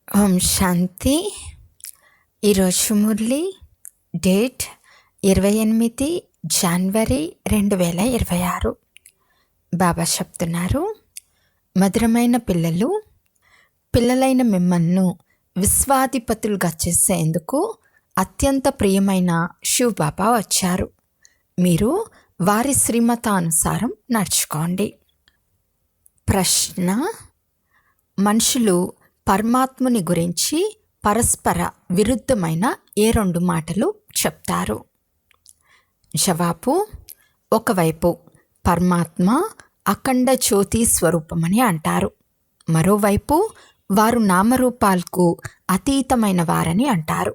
ఓం శాంతి. ఈరోజు మురళి డేట్ 28 జనవరి 2026. బాబా చెప్తున్నారు, మధురమైన పిల్లలైన మిమ్మల్ని విశ్వాధిపతులుగా చేసేందుకు అత్యంత ప్రియమైన శివ్ బాబా వచ్చారు. మీరు వారి శ్రీమతానుసారం నడుచుకోండి. ప్రశ్న: మనుషులు పరమాత్ముని గురించి పరస్పర విరుద్ధమైన ఏ రెండు మాటలు చెప్తారు? జవాబు: ఒకవైపు పరమాత్మ అఖండ జ్యోతి స్వరూపమని అంటారు, మరోవైపు వారు నామరూపాలకు అతీతమైన వారని అంటారు.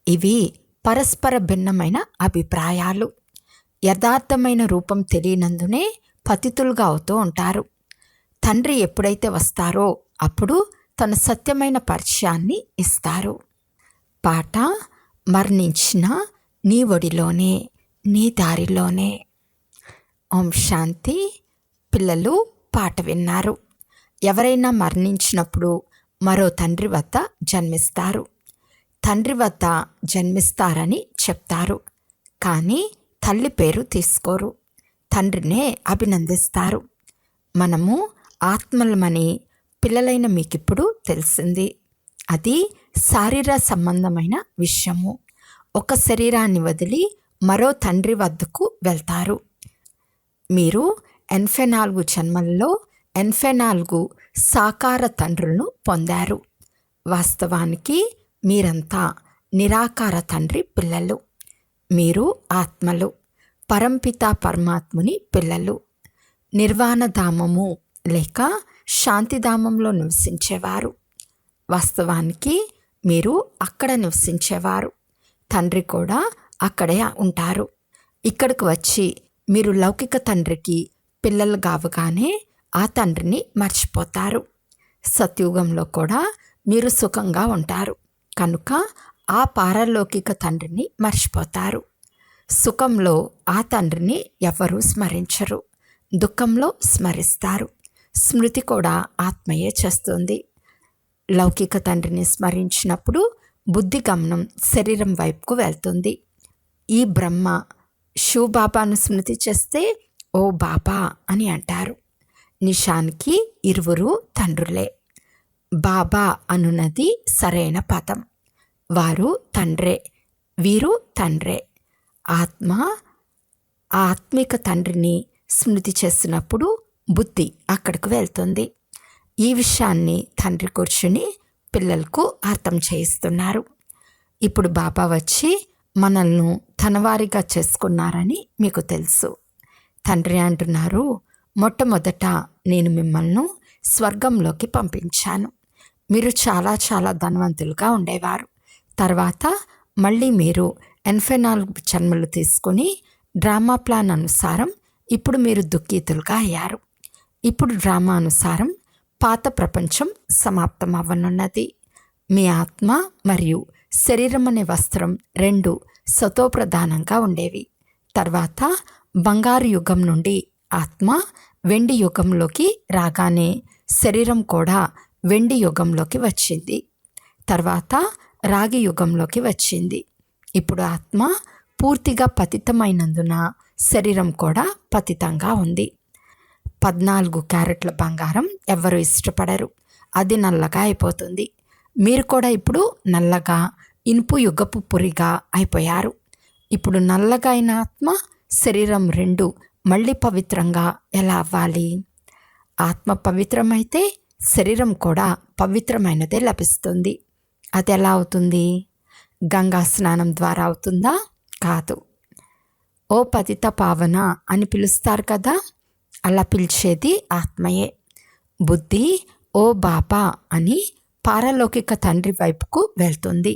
ఇవి పరస్పర భిన్నమైన అభిప్రాయాలు. యథార్థమైన రూపం తెలియనందునే పతితులుగా అవుతూ ఉంటారు. తండ్రి ఎప్పుడైతే వస్తారో అప్పుడు తన సత్యమైన పరిచయాన్ని ఇస్తారు. పాట: మరణించిన నీ ఒడిలోనే, నీ దారిలోనే. ఓం శాంతి. పిల్లలు పాట విన్నారు. ఎవరైనా మరణించినప్పుడు మరో తండ్రి వద్ద జన్మిస్తారు. తండ్రి వద్ద జన్మిస్తారని చెప్తారు, కానీ తల్లి పేరు తీసుకోరు. తండ్రినే అభినందిస్తారు. మనము ఆత్మలమని పిల్లలైన మీకిప్పుడు తెలిసింది. అది శారీర సంబంధమైన విషయము. ఒక శరీరాన్ని వదిలి మరో తండ్రి వద్దకు వెళ్తారు. మీరు 84 జన్మల్లో 84 సాకార తండ్రులను పొందారు. వాస్తవానికి మీరంతా నిరాకార తండ్రి పిల్లలు. మీరు ఆత్మలు, పరంపిత పరమాత్ముని పిల్లలు. నిర్వాణధామము లేక శాంతిధామంలో నివసించేవారు. వాస్తవానికి మీరు అక్కడ నివసించేవారు. తండ్రి కూడా అక్కడే ఉంటారు. ఇక్కడికి వచ్చి మీరు లౌకిక తండ్రికి పిల్లలు కావగానే ఆ తండ్రిని మర్చిపోతారు. సత్యుగంలో కూడా మీరు సుఖంగా ఉంటారు కనుక ఆ పారలౌకిక తండ్రిని మర్చిపోతారు. సుఖంలో ఆ తండ్రిని ఎవరూ స్మరించరు, దుఃఖంలో స్మరిస్తారు. స్మృతి కూడా ఆత్మయే చేస్తుంది. లౌకిక తండ్రిని స్మరించినప్పుడు బుద్ధి గమనం శరీరం వైపుకు వెళ్తుంది. ఈ బ్రహ్మ శివ్ బాబాను స్మృతి చేస్తే ఓ బాబా అని అంటారు. నిషానికి ఇరువురు తండ్రులే. బాబా అనున్నది సరైన పదం. వారు తండ్రే, వీరు తండ్రే. ఆత్మ ఆత్మిక తండ్రిని స్మృతి చేసినప్పుడు బుద్ధి అక్కడికి వెళ్తుంది. ఈ విషయాన్ని తండ్రి కూర్చుని పిల్లలకు అర్థం చేయిస్తున్నారు. ఇప్పుడు బాబా వచ్చి మనల్ని తనవారిగా చేసుకున్నారని మీకు తెలుసు. తండ్రి అంటున్నారు, మొట్టమొదట నేను మిమ్మల్ని స్వర్గంలోకి పంపించాను. మీరు చాలా చాలా ధనవంతులుగా ఉండేవారు. తర్వాత మళ్ళీ మీరు 84 జన్మలు తీసుకుని డ్రామా ప్లాన్ అనుసారం ఇప్పుడు మీరు దుఃఖితులుగా అయ్యారు. ఇప్పుడు డ్రామా అనుసారం పాత ప్రపంచం సమాప్తం అవ్వనున్నది. మీ ఆత్మ మరియు శరీరం అనే వస్త్రం రెండు సతోప్రధానంగా ఉండేవి. తర్వాత బంగారు యుగం నుండి ఆత్మ వెండి యుగంలోకి రాగానే శరీరం కూడా వెండి యుగంలోకి వచ్చింది. తర్వాత రాగి యుగంలోకి వచ్చింది. ఇప్పుడు ఆత్మ పూర్తిగా పతితమైనందున శరీరం కూడా పతితంగా ఉంది. 14 క్యారెట్ల బంగారం ఎవ్వరూ ఇష్టపడరు, అది నల్లగా అయిపోతుంది. మీరు కూడా ఇప్పుడు నల్లగా ఇనుపు యుగపు పురిగా అయిపోయారు. ఇప్పుడు నల్లగా అయిన ఆత్మ శరీరం రెండు మళ్ళీ పవిత్రంగా ఎలా అవ్వాలి? ఆత్మ పవిత్రమైతే శరీరం కూడా పవిత్రమైనదే లభిస్తుంది. అది ఎలా అవుతుంది? గంగా స్నానం ద్వారా అవుతుందా? కాదు. ఓ పతిత పావన అని పిలుస్తారు కదా, అలా పిలిచేది ఆత్మయే. బుద్ధి ఓ బాబా అని పారలౌకిక తండ్రి వైపుకు వెళ్తుంది.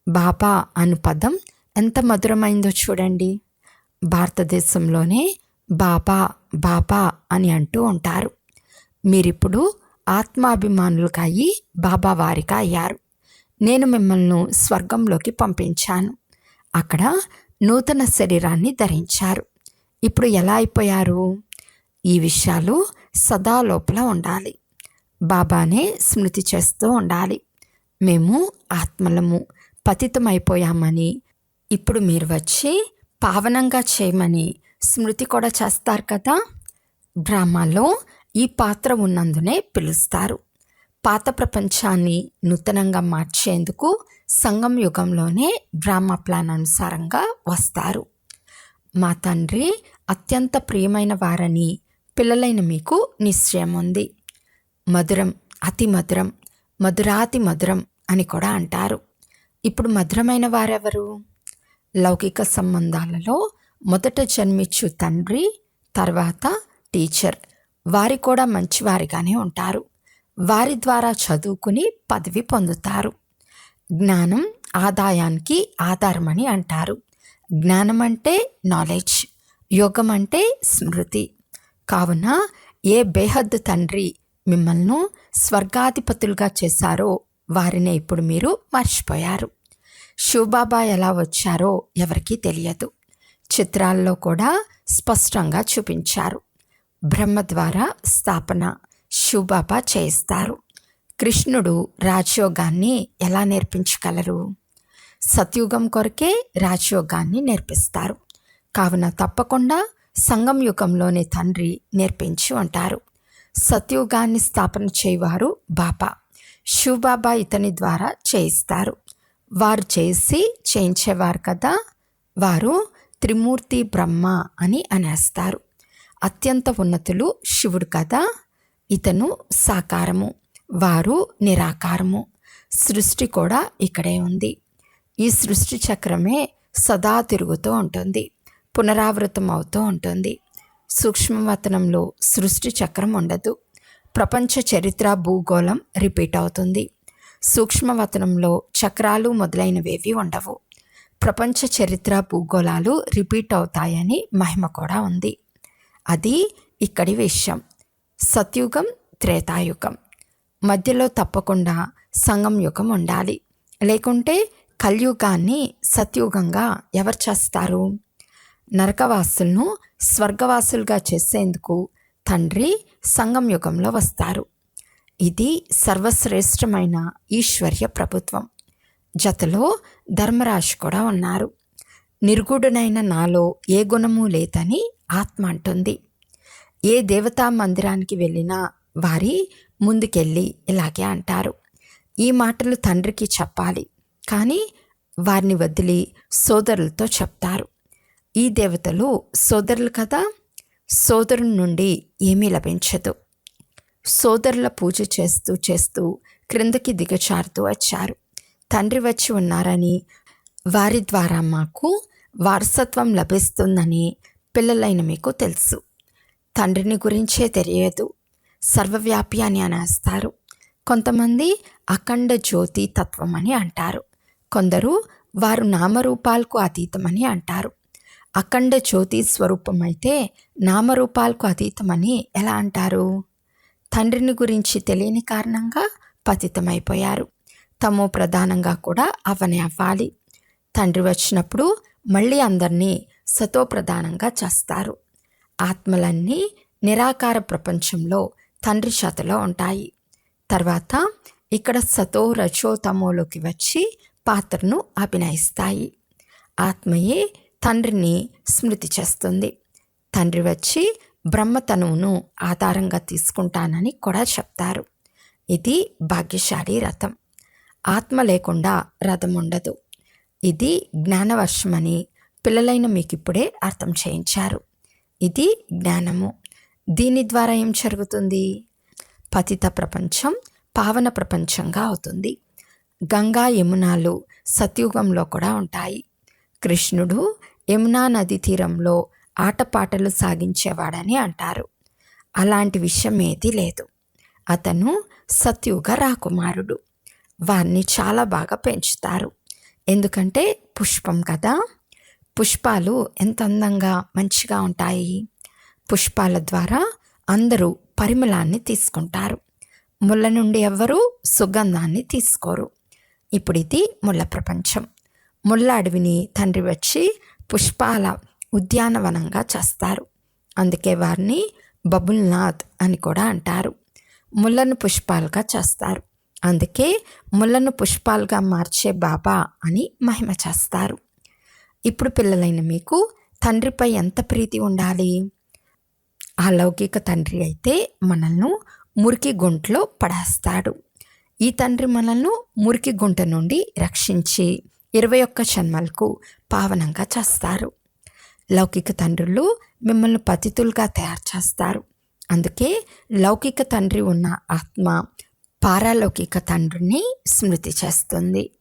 బాబా అను పదం ఎంత మధురమైందో చూడండి. భారతదేశంలోనే బాబా బాబా అని అంటూ ఉంటారు. మీరిప్పుడు ఆత్మాభిమానులుగా అయ్యి బాబా వారిగా అయ్యారు. నేను మిమ్మల్ని స్వర్గంలోకి పంపించాను. అక్కడ నూతన శరీరాన్ని ధరించారు. ఇప్పుడు ఎలా అయిపోయారు? ఈ విషయాలు సదా లోపల ఉండాలి. బాబానే స్మృతి చేస్తూ ఉండాలి. మేము ఆత్మలము పతితమైపోయామని ఇప్పుడు మీరు వచ్చి పావనంగా చేయమని స్మృతి కూడా చేస్తారు కదా. డ్రామాలో ఈ పాత్ర ఉన్నందునే పిలుస్తారు. పాత ప్రపంచాన్ని నూతనంగా మార్చేందుకు సంగం యుగంలోనే డ్రామా ప్లాన్ అనుసారంగా వస్తారు. మా తండ్రి అత్యంత ప్రియమైన వారని పిల్లలైన మీకు నిశ్చయం ఉంది. మధురం, అతి మధురం, మధురాతి మధురం అని కూడా అంటారు. ఇప్పుడు మధురమైన వారెవరు? లౌకిక సంబంధాలలో మొదట జన్మించు తండ్రి, తర్వాత టీచర్. వారి కూడా మంచివారిగానే ఉంటారు. వారి ద్వారా చదువుకుని పదవి పొందుతారు. జ్ఞానం ఆదాయానికి ఆధారమని అంటారు. జ్ఞానం అంటే నాలెడ్జ్, యోగం అంటే స్మృతి. కావున ఏ బేహద్దు తండ్రి మిమ్మల్ని స్వర్గాధిపతులుగా చేశారో వారినే ఇప్పుడు మీరు మర్చిపోయారు. శివబాబా ఎలా వచ్చారో ఎవరికీ తెలియదు. చిత్రాల్లో కూడా స్పష్టంగా చూపించారు. బ్రహ్మ ద్వారా స్థాపన శివబాబా చేయిస్తారు. కృష్ణుడు రాజయోగాన్ని ఎలా నేర్పించగలరు? సత్యుగం కొరకే రాజయోగాన్ని నేర్పిస్తారు. కావున తప్పకుండా సంగం యుగంలోనే తండ్రి నేర్పించి ఉంటారు. సత్యుగాన్ని స్థాపన చేయవారు బాబా. శివబాబా ఇతని ద్వారా చేయిస్తారు. వారు చేయించేవారు కదా. వారు త్రిమూర్తి బ్రహ్మ అని అనేస్తారు. అత్యంత ఉన్నతులు శివుడు కదా. ఇతను సాకారము, వారు నిరాకారము. సృష్టి కూడా ఇక్కడే ఉంది. ఈ సృష్టి చక్రమే సదా తిరుగుతూ ఉంటుంది, పునరావృతం అవుతూ ఉంటుంది. సూక్ష్మవతనంలో సృష్టి చక్రం ఉండదు. ప్రపంచ చరిత్ర భూగోళం రిపీట్ అవుతుంది. సూక్ష్మవతనంలో చక్రాలు మొదలైనవేవి ఉండవు. ప్రపంచ చరిత్ర భూగోళాలు రిపీట్ అవుతాయని మహిమ కూడా ఉంది. అది ఇక్కడి విషయం. సత్యుగం, త్రేతాయుగం మధ్యలో తప్పకుండా సంగం యుగం ఉండాలి. లేకుంటే కలియుగాన్ని సత్యుగంగా ఎవరు చేస్తారు? నరకవాసులను స్వర్గవాసులుగా చేసేందుకు తండ్రి సంగం యుగంలో వస్తారు. ఇది సర్వశ్రేష్టమైన ఈశ్వర్య ప్రభుత్వం. జతలో ధర్మరాజు కూడా ఉన్నారు. నిర్గుణుడైన నాలో ఏ గుణము లేదని ఆత్మ అంటుంది. ఏ దేవతా మందిరానికి వెళ్ళినా వారి ముందుకెళ్ళి ఇలాగే అంటారు. ఈ మాటలు తండ్రికి చెప్పాలి, కానీ వారిని వదిలి సోదరులతో చెప్తారు. ఈ దేవతలు సోదరులు కదా. సోదరుని నుండి ఏమీ లభించదు. సోదరుల పూజ చేస్తూ చేస్తూ క్రిందకి దిగచారుతూ వచ్చారు. తండ్రి వచ్చి ఉన్నారని, వారి ద్వారా మాకు వారసత్వం లభిస్తుందని పిల్లలైన మీకు తెలుసు. తండ్రిని గురించే తెలియదు. సర్వవ్యాపి అని అనేస్తారు. కొంతమంది అఖండ జ్యోతి తత్వం అని అంటారు. కొందరు వారు నామరూపాలకు అతీతమని అంటారు. అఖండ జ్యోతి స్వరూపం అయితే నామరూపాలకు అతీతమని ఎలా అంటారు? తండ్రిని గురించి తెలియని కారణంగా పతితమైపోయారు. తమో ప్రధానంగా కూడా అవనే అవ్వాలి. తండ్రి వచ్చినప్పుడు మళ్ళీ అందరినీ సతో ప్రధానంగా చేస్తారు. ఆత్మలన్నీ నిరాకార ప్రపంచంలో తండ్రి చేతిలో ఉంటాయి. తర్వాత ఇక్కడ సతో రజో తమోలోకి వచ్చి పాత్రను అభినయిస్తాయి. ఆత్మయే తండ్రిని స్మృతి చేస్తుంది. తండ్రి వచ్చి బ్రహ్మతనువును ఆధారంగా తీసుకుంటానని కూడా చెప్తారు. ఇది భాగ్యశాలి రథం. ఆత్మ లేకుండా రథం ఉండదు. ఇది జ్ఞానవర్షమని పిల్లలైన మీకు ఇప్పుడే అర్థం చేయించారు. ఇది జ్ఞానము. దీని ద్వారా ఏం జరుగుతుంది? పతిత ప్రపంచం పావన ప్రపంచంగా అవుతుంది. గంగా యమునాలు సత్యుగంలో కూడా ఉంటాయి. కృష్ణుడు యమునా నది తీరంలో ఆటపాటలు సాగించేవాడని అంటారు. అలాంటి విషయం ఏదీ లేదు. అతను సత్యుగ రాకుమారుడు. వారిని చాలా బాగా పెంచుతారు. ఎందుకంటే పుష్పం కదా. పుష్పాలు ఎంత అందంగా మంచిగా ఉంటాయి. పుష్పాల ద్వారా అందరూ పరిమళాన్ని తీసుకుంటారు. ముళ్ళ నుండి ఎవ్వరూ సుగంధాన్ని తీసుకోరు. ఇప్పుడు ఇది ముళ్ళ ప్రపంచం. ముళ్ళ అడవిని తండ్రి వచ్చి పుష్పాల ఉద్యానవనంగా చేస్తారు. అందుకే వారిని బబుల్నాథ్ అని కూడా అంటారు. ముళ్ళను పుష్పాలుగా చేస్తారు. అందుకే ముళ్ళను పుష్పాలుగా మార్చే బాబా అని మహిమ చేస్తారు. ఇప్పుడు పిల్లలైన మీకు తండ్రిపై ఎంత ప్రీతి ఉండాలి? ఆ లౌకిక తండ్రి అయితే మనల్ని మురికి గుంటలో పడేస్తాడు. ఈ తండ్రి మనల్ని మురికి గుంట నుండి రక్షించి 21 జన్మలకు పావనంగా చేస్తారు. లౌకిక తండ్రులు మిమ్మల్ని పతితులుగా తయారు చేస్తారు. అందుకే లౌకిక తండ్రి ఉన్న ఆత్మ పారలౌకిక తండ్రిని స్మృతి చేస్తుంది.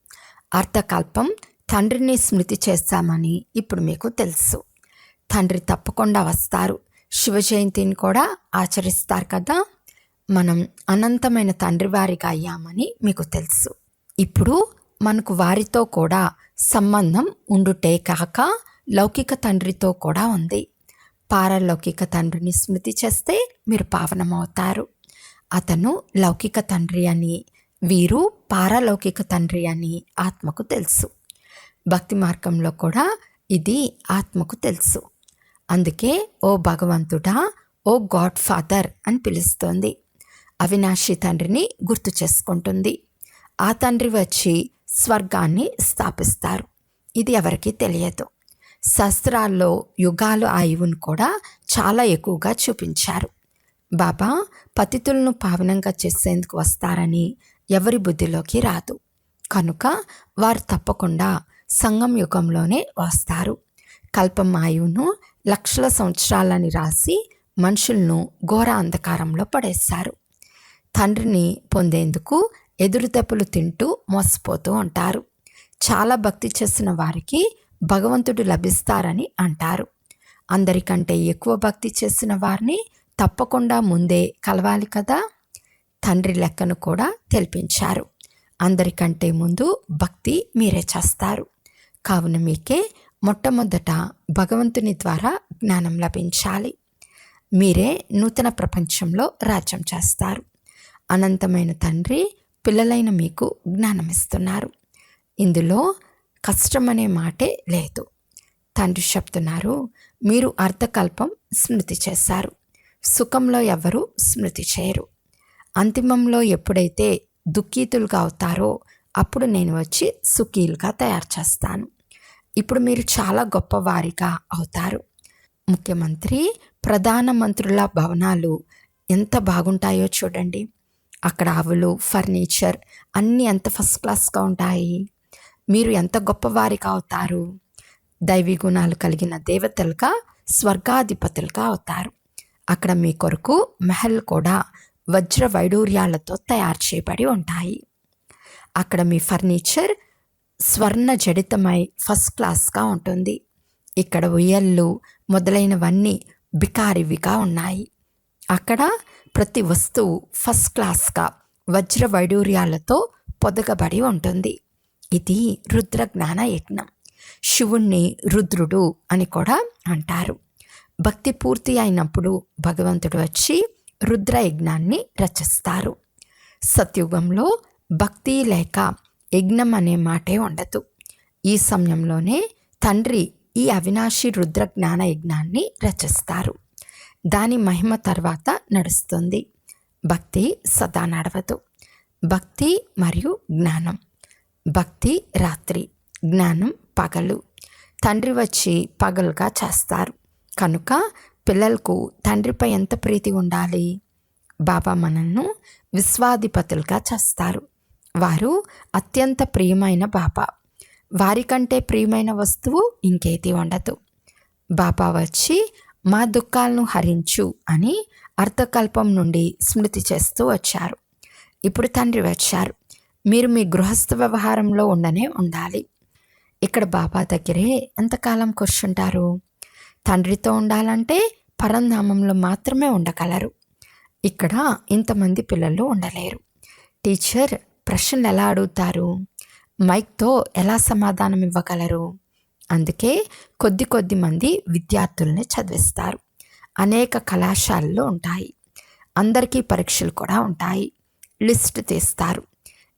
అర్థకల్పం తండ్రిని స్మృతి చేస్తామని ఇప్పుడు మీకు తెలుసు. తండ్రి తప్పకుండా వస్తారు. శివ జయంతిని కూడా ఆచరిస్తారు కదా. మనం అనంతమైన తండ్రి వారిగా అయ్యామని మీకు తెలుసు. ఇప్పుడు మనకు వారితో కూడా సంబంధం ఉండుటే కాక లౌకిక తండ్రితో కూడా ఉంది. పారలౌకిక తండ్రిని స్మృతి చేస్తే మీరు పావనమవుతారు. అతను లౌకిక తండ్రి అని, వీరు పారలౌకిక తండ్రి అని ఆత్మకు తెలుసు. భక్తి మార్గంలో కూడా ఇది ఆత్మకు తెలుసు. అందుకే ఓ భగవంతుడా, ఓ గాడ్ ఫాదర్ అని పిలుస్తోంది. అవినాశి తండ్రిని గుర్తు చేసుకుంటుంది. ఆ తండ్రి వచ్చి స్వర్గాన్ని స్థాపిస్తారు. ఇది ఎవరికీ తెలియదు. శాస్త్రాల్లో యుగాలు ఆయువును కూడా చాలా ఎక్కువగా చూపించారు. బాబా పతితులను పావనంగా చేసేందుకు వస్తారని ఎవరి బుద్ధిలోకి రాదు. కనుక వారు తప్పకుండా సంగం యుగంలోనే వస్తారు. కల్పం ఆయువును లక్షల సంవత్సరాలని రాసి మనుషులను ఘోర అంధకారంలో పడేశారు. తండ్రిని పొందేందుకు ఎదురుదెబ్బలు తింటూ మోసపోతూ ఉంటారు. చాలా భక్తి చేసిన వారికి భగవంతుడు లభిస్తారని అంటారు. అందరికంటే ఎక్కువ భక్తి చేసిన వారిని తప్పకుండా ముందే కలవాలి కదా. తండ్రి లెక్కను కూడా తెలిపించారు. అందరికంటే ముందు భక్తి మీరే చేస్తారు. కావున మీకే మొట్టమొదట భగవంతుని ద్వారా జ్ఞానం లభించాలి. మీరే నూతన ప్రపంచంలో రాజ్యం చేస్తారు. అనంతమైన తండ్రి పిల్లలైన మీకు జ్ఞానం ఇస్తున్నారు. ఇందులో కష్టం అనే మాటే లేదు. తండ్రి చెప్తున్నారు, మీరు అర్థకల్పం స్మృతి చేశారు. సుఖంలో ఎవరు స్మృతి చేయరు. అంతిమంలో ఎప్పుడైతే దుఃఖీతులుగా అవుతారో అప్పుడు నేను వచ్చి సుఖీలుగా తయారు చేస్తాను. ఇప్పుడు మీరు చాలా గొప్పవారిగా అవుతారు. ముఖ్యమంత్రి, ప్రధానమంత్రుల భవనాలు ఎంత బాగుంటాయో చూడండి. అక్కడ ఆవులు, ఫర్నిచర్ అన్నీ ఎంత ఫస్ట్ క్లాస్గా ఉంటాయి. మీరు ఎంత గొప్పవారిగా అవుతారు. దైవీ గుణాలు కలిగిన దేవతలుగా, స్వర్గాధిపతులుగా అవుతారు. అక్కడ మీ కొరకు మహల్ కూడా వజ్ర వైడూర్యాలతో తయారు చేయబడి ఉంటాయి. అక్కడ మీ ఫర్నిచర్ స్వర్ణ జడితమై ఫస్ట్ క్లాస్గా ఉంటుంది. ఇక్కడ ఉయ్యళ్ళు మొదలైనవన్నీ బికారివిగా ఉన్నాయి. అక్కడ ప్రతి వస్తువు ఫస్ట్ క్లాస్గా వజ్ర వైడూర్యాలతో పొదగబడి ఉంటుంది. ఇది రుద్ర జ్ఞాన యజ్ఞం. శివుణ్ణి రుద్రుడు అని కూడా అంటారు. భక్తి పూర్తి అయినప్పుడు భగవంతుడు వచ్చి రుద్ర యజ్ఞాన్ని రచిస్తారు. సత్యుగంలో భక్తి లేక యజ్ఞం అనే మాటే ఉండదు. ఈ సమయంలోనే తండ్రి ఈ అవినాశి రుద్ర జ్ఞాన యజ్ఞాన్ని రచిస్తారు. దాని మహిమ తర్వాత నడుస్తుంది. భక్తి సదా నడవదు. భక్తి మరియు జ్ఞానం. భక్తి రాత్రి, జ్ఞానం పగలు. తండ్రి వచ్చి పగలుగా చేస్తారు. కనుక పిల్లలకు తండ్రిపై ఎంత ప్రీతి ఉండాలి. బాబా మనల్ని విశ్వాధిపతులుగా చేస్తారు. వారు అత్యంత ప్రియమైన బాబా. వారికంటే ప్రియమైన వస్తువు ఇంకేది ఉండదు. బాబా వచ్చి మా దుఃఖాలను హరించు అని అర్థకల్పం నుండి స్మృతి చేస్తూ వచ్చారు. ఇప్పుడు తండ్రి వచ్చారు. మీరు మీ గృహస్థ వ్యవహారంలో ఉండనే ఉండాలి. ఇక్కడ బాబా దగ్గరే ఎంతకాలం కూర్చుంటారు. తండ్రితో ఉండాలంటే పరంధామంలో మాత్రమే ఉండగలరు. ఇక్కడ ఇంతమంది పిల్లలు ఉండలేరు. టీచర్ ప్రశ్నలు ఎలా అడుగుతారు? మైక్తో ఎలా సమాధానం ఇవ్వగలరు? అందుకే కొద్ది మంది విద్యార్థుల్ని చదివిస్తారు. అనేక కళాశాలలు ఉంటాయి. అందరికీ పరీక్షలు కూడా ఉంటాయి. లిస్ట్ తీస్తారు.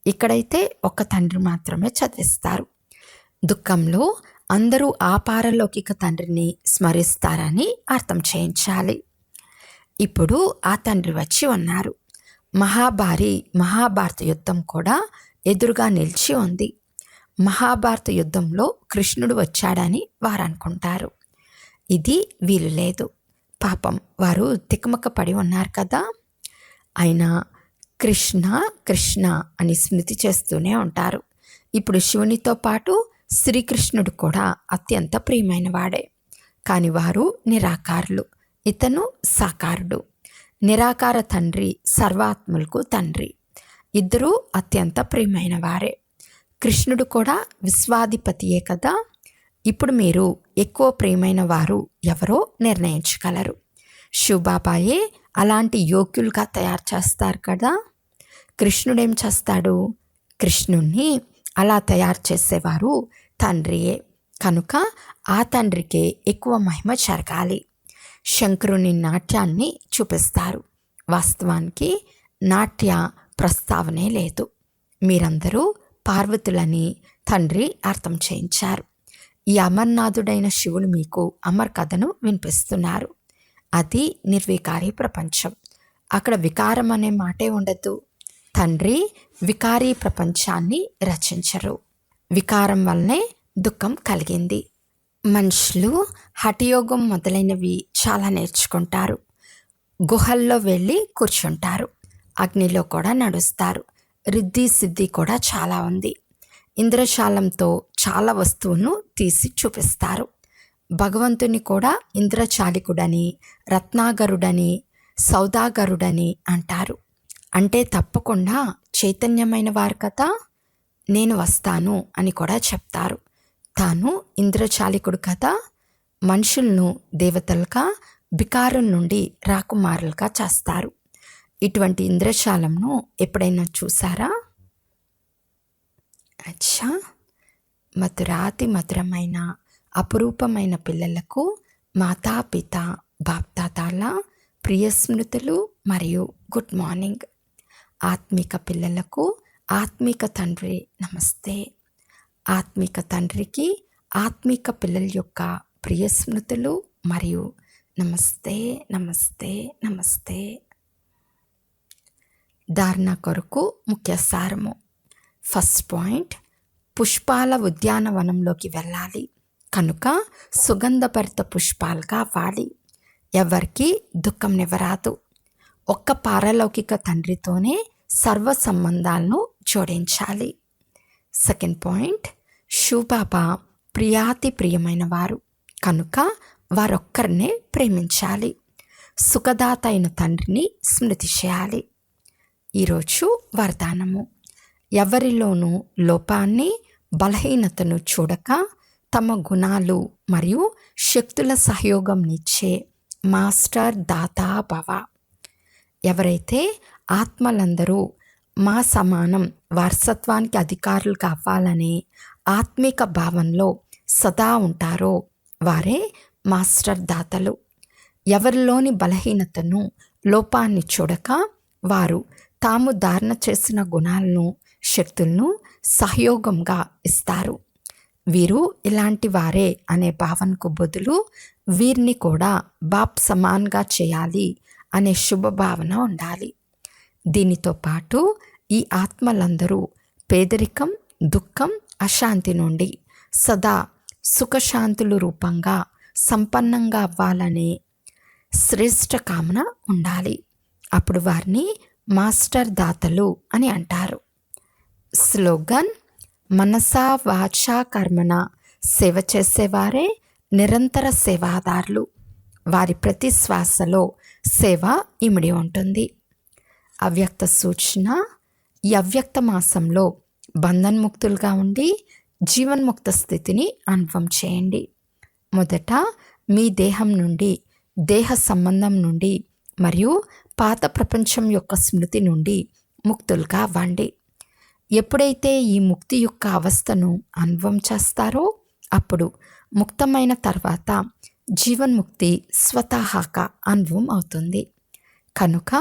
ఇక్కడైతే ఒక్క తండ్రి మాత్రమే చదివిస్తారు. దుఃఖంలో అందరూ ఆ పారలౌకిక తండ్రిని స్మరిస్తారని అర్థం చేయించాలి. ఇప్పుడు ఆ తండ్రి వచ్చి ఉన్నారు. మహాభారత యుద్ధం కూడా ఎదురుగా నిలిచి ఉంది. మహాభారత యుద్ధంలో కృష్ణుడు వచ్చాడని వారు అనుకుంటారు. ఇది వీలు లేదు. పాపం వారు తికమక పడి ఉన్నారు కదా. అయినా కృష్ణ కృష్ణ అని స్మృతి చేస్తూనే ఉంటారు. ఇప్పుడు శివునితో పాటు శ్రీకృష్ణుడు కూడా అత్యంత ప్రియమైన వాడే. కానీ వారు నిరాకారులు, ఇతను సాకారుడు. నిరాకార తండ్రి సర్వాత్మలకు తండ్రి. ఇద్దరూ అత్యంత ప్రియమైన వారే. కృష్ణుడు కూడా విశ్వాధిపతియే కదా. ఇప్పుడు మీరు ఎక్కువ ప్రియమైన వారు ఎవరో నిర్ణయించగలరు. శివబాబాయే అలాంటి యోగ్యులుగా తయారు చేస్తారు కదా. కృష్ణుడేం చేస్తాడు? కృష్ణుణ్ణి అలా తయారు చేసేవారు తండ్రియే. కనుక ఆ తండ్రికే ఎక్కువ మహిమ జరగాలి. శంకరుని నాట్యాన్ని చూపిస్తారు. వాస్తవానికి నాట్య ప్రస్తావనే లేదు. మీరందరూ పార్వతులని తండ్రి అర్థం చేయించారు. ఈ అమర్నాథుడైన శివుడు మీకు అమర్ కథను వినిపిస్తున్నారు. అది నిర్వికారి ప్రపంచం. అక్కడ వికారం అనే మాటే ఉండదు. తండ్రి వికారీ ప్రపంచాన్ని రచించరు. వికారం వల్లనే దుఃఖం కలిగింది. మనుషులు హఠయోగం మొదలైనవి చాలా నేర్చుకుంటారు. గుహల్లో వెళ్ళి కూర్చుంటారు. అగ్నిలో కూడా నడుస్తారు. రిద్ధి సిద్ధి కూడా చాలా ఉంది. ఇంద్రజాలంతో చాలా వస్తువులను తీసి చూపిస్తారు. భగవంతుని కూడా ఇంద్రచాలికుడని, రత్నాగరుడని, సౌదాగరుడని అంటారు. అంటే తప్పకుండా చైతన్యమైన వారు కదా. నేను వస్తాను అని కూడా చెప్తారు. తాను ఇంద్రచాలికుడు కదా. మనుషులను దేవతలుగా, బికారుల నుండి రాకుమారులుగా చేస్తారు. ఇటువంటి ఇంద్రజాలంను ఎప్పుడైనా చూసారా? అచ్చా. మధురాతి మధురమైన అపురూపమైన పిల్లలకు మాతాపిత బాప్దాదాల ప్రియ స్మృతులు మరియు గుడ్ మార్నింగ్. ఆత్మిక పిల్లలకు ఆత్మిక తండ్రి నమస్తే. ఆత్మిక తండ్రికి ఆత్మిక పిల్లల యొక్క ప్రియ స్మృతులు మరియు నమస్తే నమస్తే నమస్తే. ధారణ కొరకు ముఖ్య సారము. ఫస్ట్ పాయింట్, పుష్పాల ఉద్యానవనంలోకి వెళ్ళాలి కనుక సుగంధభరిత పుష్పాలుగా అవ్వాలి. ఎవరికి దుఃఖం నివ్వరాదు. ఒక్క పారలౌకిక తండ్రితోనే సర్వ సంబంధాలను జోడించాలి. సెకండ్ పాయింట్, శివబాబా ప్రియాతి ప్రియమైన వారు కనుక వారొక్కరినే ప్రేమించాలి. సుఖదాత అయిన తండ్రిని స్మృతి చేయాలి. ఈరోజు వరదానము. ఎవరిలోనూ లోపాన్ని, బలహీనతను చూడక తమ గుణాలు మరియు శక్తుల సహయోగంనిచ్చే మాస్టర్ దాతా భవ. ఎవరైతే ఆత్మలందరూ మా సమానం వారసత్వానికి అధికారులు కావాలనే ఆత్మిక భావంలో సదా ఉంటారో వారే మాస్టర్ దాతలు. ఎవరిలోని బలహీనతను, లోపాన్ని చూడక వారు తాము ధారణ చేసిన గుణాలను, శక్తులను సహయోగంగా ఇస్తారు. వీరు ఇలాంటి వారే అనే భావనకు బదులు వీరిని కూడా బాప్ సమాన్గా చేయాలి అనే శుభ భావన ఉండాలి. దీనితో పాటు ఈ ఆత్మలందరూ పేదరికం, దుఃఖం, అశాంతి నుండి సదా సుఖశాంతులు రూపంగా సంపన్నంగా అవ్వాలనే శ్రేష్ఠ కామన ఉండాలి. అప్పుడు వారిని మాస్టర్ దాతలు అని అంటారు. స్లోగన్: మనసా వాచా కర్మన సేవ చేసేవారే నిరంతర సేవాదారులు. వారి ప్రతి శ్వాసలో సేవ ఇమిడి ఉంటుంది. అవ్యక్త సూచన: ఈ అవ్యక్త మాసంలో బంధన్ముక్తులుగా ఉండి జీవన్ముక్త స్థితిని అనుభవం చేయండి. మొదట మీ దేహం నుండి, దేహ సంబంధం నుండి మరియు పాత ప్రపంచం యొక్క స్మృతి నుండి ముక్తులుగా అవ్వండి. ఎప్పుడైతే ఈ ముక్తి యొక్క అవస్థను అనుభవం చేస్తారో అప్పుడు ముక్తమైన తర్వాత జీవన్ముక్తి స్వతహాగా అనుభవం అవుతుంది. కనుక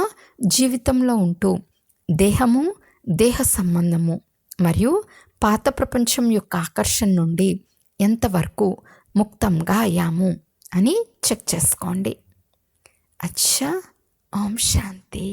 జీవితంలో ఉంటూ దేహము, దేహ సంబంధము మరియు పాత ప్రపంచం యొక్క ఆకర్షణ నుండి ఎంతవరకు ముక్తంగా అయ్యాము అని చెక్ చేసుకోండి. అచ్చా. ఓం శాంతి.